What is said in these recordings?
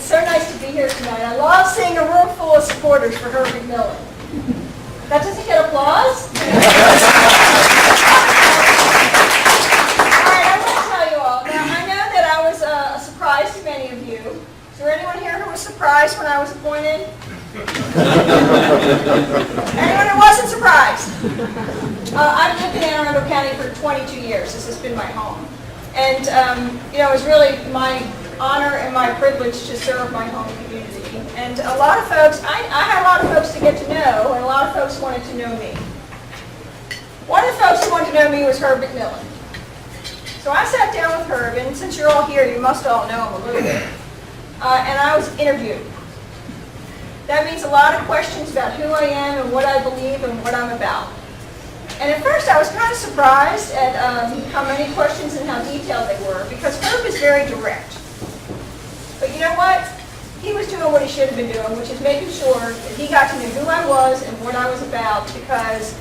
It's so nice to be here tonight. I love seeing a room full of supporters for Herb McMillan. That doesn't get applause? All right, I want to tell you all. Now, I know that I was a surprise to many of you. Is there anyone here who was surprised when I was appointed? Anyone who wasn't surprised? I've lived in Anne Arundel County for 22 years. This has been my home. And, it was really my honor and my privilege to serve my home community. And a lot of folks, I had a lot of folks to get to know, and a lot of folks wanted to know me. One of the folks who wanted to know me was Herb McMillan. So I sat down with Herb, and since you're all here, you must all know him a little bit. And I was interviewed. That means a lot of questions about who I am and what I believe and what I'm about. And at first I was kind of surprised at how many questions and how detailed they were, because Herb is very direct. But you know what? He was doing what he should have been doing, which is making sure that he got to know who I was and what I was about, because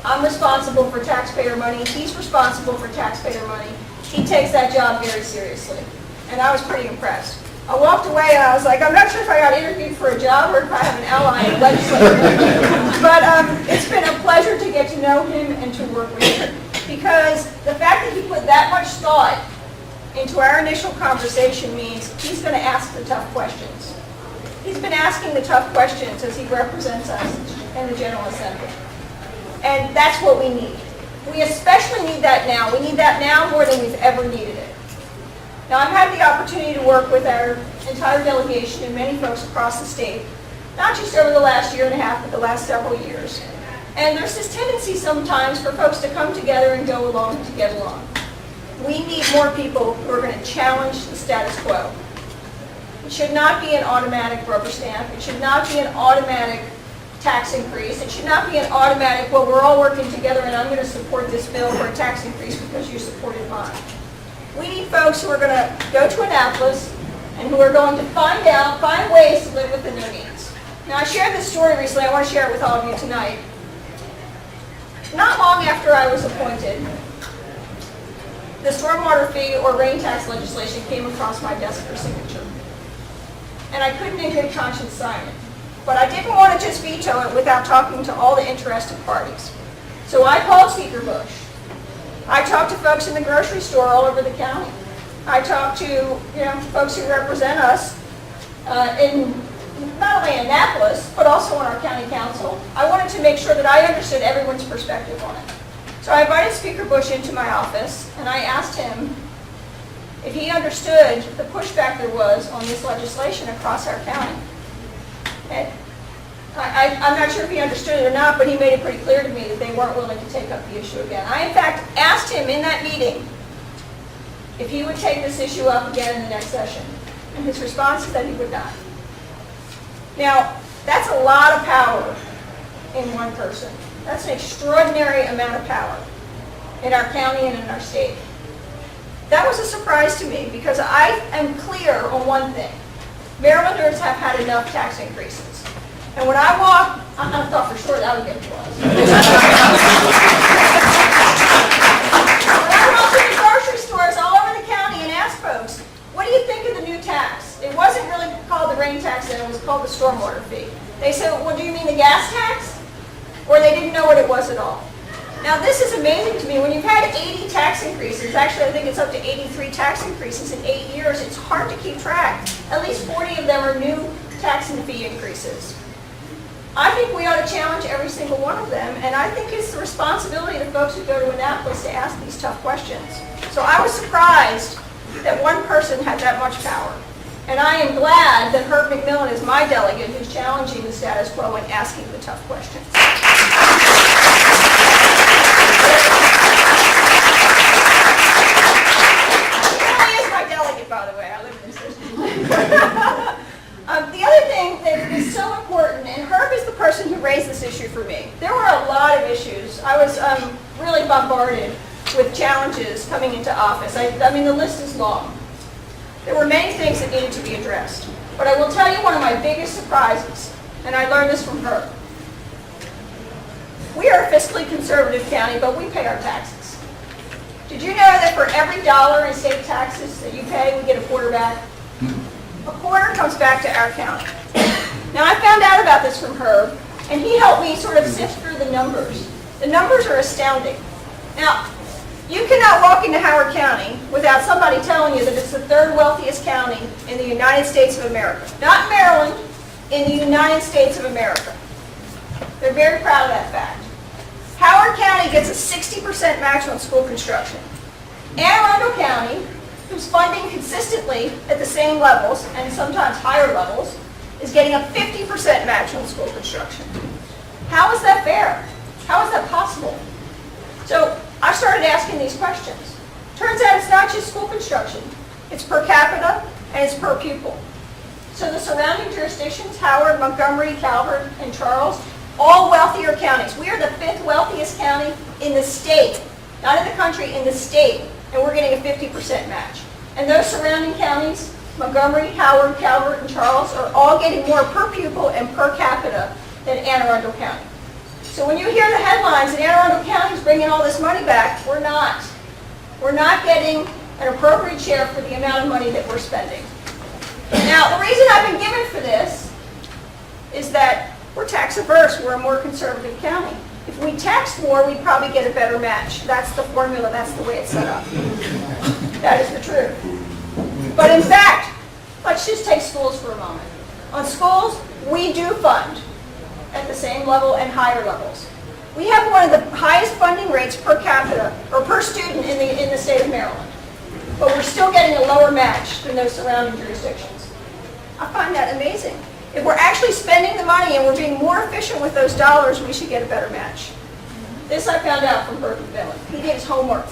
I'm responsible for taxpayer money. He's responsible for taxpayer money. He takes that job very seriously. And I was pretty impressed. I walked away and I was like, I'm not sure if I got interviewed for a job or if I have an ally in the legislature. But it's been a pleasure to get to know him and to work with him. Because the fact that he put that much thought into our initial conversation means he's going to ask the tough questions. He's been asking the tough questions as he represents us in the General Assembly. And that's what we need. We especially need that now. We need that now more than we've ever needed it. Now, I've had the opportunity to work with our entire delegation and many folks across the state, not just over the last year and a half, but the last several years. And there's this tendency sometimes for folks to come together and go along to get along. We need more people who are going to challenge the status quo. It should not be an automatic rubber stamp. It should not be an automatic tax increase. It should not be an automatic, well, we're all working together and I'm going to support this bill for a tax increase because you supported mine. We need folks who are going to go to Annapolis and who are going to find ways to live within their means. Now, I shared this story recently. I want to share it with all of you tonight. Not long after I was appointed, the stormwater fee or rain tax legislation came across my desk for signature. And I couldn't in good conscience sign it. But I didn't want to just veto it without talking to all the interested parties. So I called Speaker Bush. I talked to folks in the grocery store all over the county. I talked to folks who represent us in not only Annapolis, but also on our county council. I wanted to make sure that I understood everyone's perspective on it. So I invited Speaker Bush into my office, and I asked him if he understood the pushback there was on this legislation across our county. And I'm not sure if he understood it or not, but he made it pretty clear to me that they weren't willing to take up the issue again. I, in fact, asked him in that meeting if he would take this issue up again in the next session. And his response is that he would not. Now, that's a lot of power in one person. That's an extraordinary amount of power in our county and in our state. That was a surprise to me because I am clear on one thing. Marylanders have had enough tax increases. And when I walk, I thought for sure that would get applause. When I walk to the grocery stores all over the county and ask folks, what do you think of the new tax? It wasn't really called the rain tax then, it was called the stormwater fee. They said, well, do you mean the gas tax? Or they didn't know what it was at all. Now this is amazing to me. When you've had 80 tax increases, actually I think it's up to 83 tax increases in 8 years, it's hard to keep track. At least 40 of them are new tax and fee increases. I think we ought to challenge every single one of them, and I think it's the responsibility of folks who go to Annapolis to ask these tough questions. So I was surprised that one person had that much power. And I am glad that Herb McMillan is my delegate who's challenging the status quo and asking the tough questions. He is my delegate, by the way. I live in this district. The other thing that is so important, and Herb is the person who raised this issue for me. There were a lot of issues. I was really bombarded with challenges coming into office. I mean, the list is long. There were many things that needed to be addressed. But I will tell you one of my biggest surprises, and I learned this from Herb. We are a fiscally conservative county, but we pay our taxes. Did you know that for every dollar in state taxes that you pay, we get a quarter back? a quarter comes back to our county. Now, I found out about this from Herb, and he helped me sort of sift through the numbers. The numbers are astounding. Now, you cannot walk into Howard County without somebody telling you that it's the third wealthiest county in the United States of America. Not in Maryland, in the United States of America. They're very proud of that fact. Howard County gets a 60% match on school construction. Anne Arundel County, who's funding consistently at the same levels, and sometimes higher levels, is getting a 50% match on school construction. How is that fair? How is that possible? So I started asking these questions. Turns out it's not just school construction. It's per capita and it's per pupil. So the surrounding jurisdictions, Howard, Montgomery, Calvert, and Charles, all wealthier counties. We are the 5th wealthiest county in the state, not in the country, in the state, and we're getting a 50% match. And those surrounding counties, Montgomery, Howard, Calvert, and Charles, are all getting more per pupil and per capita than Anne Arundel County. So when you hear the headlines that Anne Arundel County is bringing all this money back, we're not. We're not getting an appropriate share for the amount of money that we're spending. Now, the reason I've been given for this is that we're tax averse. We're a more conservative county. If we taxed more, we'd probably get a better match. That's the formula. That's the way it's set up. That is the truth. But in fact, let's just take schools for a moment. On schools, we do fund at the same level and higher levels. We have one of the highest funding rates per capita or per student in the state of Maryland. But we're still getting a lower match than those surrounding jurisdictions. I find that amazing. If we're actually spending the money and we're being more efficient with those dollars, we should get a better match. This I found out from Herb McMillan. He did his homework.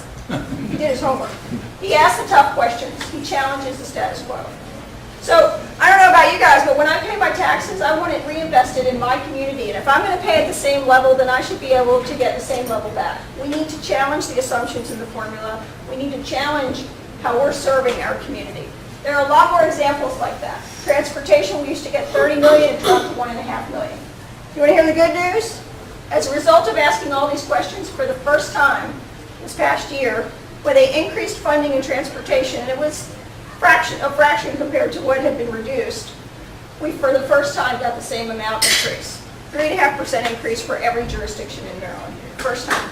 He did his homework. He asked the tough questions. He challenges the status quo. So, I don't know about you guys, but when I pay my taxes, I want it reinvested in my community. And if I'm going to pay at the same level, then I should be able to get the same level back. We need to challenge the assumptions in the formula. We need to challenge how we're serving our community. There are a lot more examples like that. Transportation, we used to get $30 million, it dropped to $1.5 million. You want to hear the good news? As a result of asking all these questions for the first time this past year, where they increased funding in transportation, and it was a fraction compared to what had been reduced, we for the first time got the same amount increase. 3.5% increase for every jurisdiction in Maryland. First time.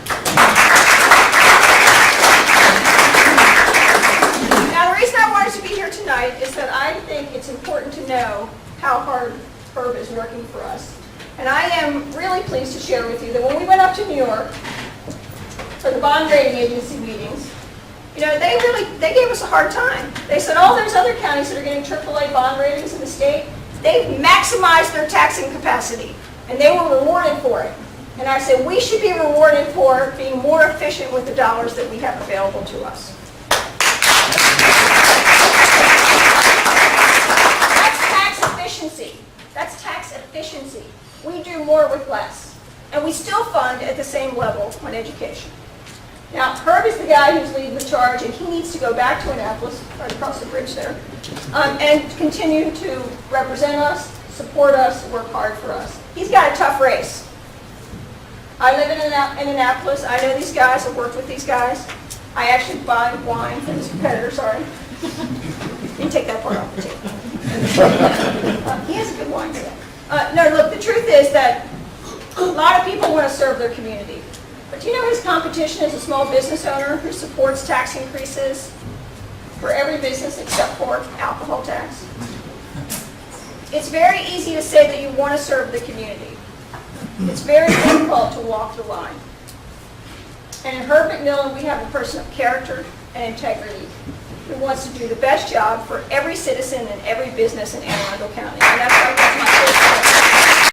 Now the reason I wanted to be here tonight is that I think it's important to know how hard Herb is working for us. And I am really pleased to share with you that when we went up to New York for the bond rating agency meetings, you know, they gave us a hard time. They said, all those other counties that are getting AAA bond ratings in the state, they've maximized their taxing capacity, and they were rewarded for it. And I said, we should be rewarded for being more efficient with the dollars that we have available to us. That's tax efficiency. That's tax efficiency. We do more with less. And we still fund at the same level on education. Now, Herb is the guy who's leading the charge, and he needs to go back to Annapolis, right across the bridge there, and continue to represent us, support us, work hard for us. He's got a tough race. I live in Annapolis. I know these guys. I've worked with these guys. I actually buy wine from his competitor, sorry. Didn't take that part off the tape. He has a good wine set. No, look, the truth is that a lot of people want to serve their community. But do you know his competition is a small business owner who supports tax increases for every business except for alcohol tax? It's very easy to say that you want to serve the community. It's very difficult to walk the line. And in Herb McMillan, we have a person of character and integrity who wants to do the best job for every citizen and every business in Anne Arundel County. And that's my first point.